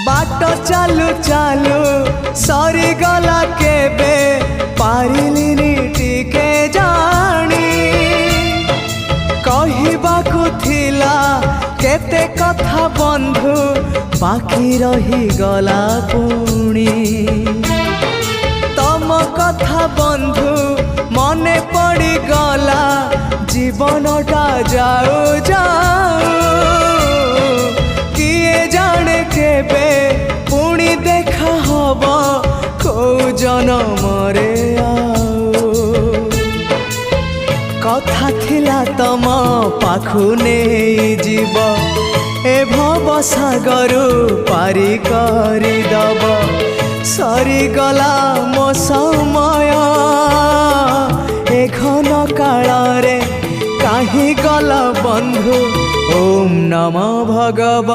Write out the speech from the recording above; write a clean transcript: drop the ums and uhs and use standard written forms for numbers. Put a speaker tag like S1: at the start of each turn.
S1: बाट चालू चालू सरीगला केबे पारिलिनी टिके जानी कहिबाकु थिला केते कथा बंधु बाकी रही गला पुणी तम कथा बंधु मने पड़ी गला जीवनटा जाऊ जाऊ किए जाने केबे पुणी देखा हबो को जनमरे आऊ कथा थिला तम पाखु नहीं जीव ए भव सागरु पारी करी दब सरीगला मो समय ए घन काल रे काहे गल बंधु ओम नमो भगवान।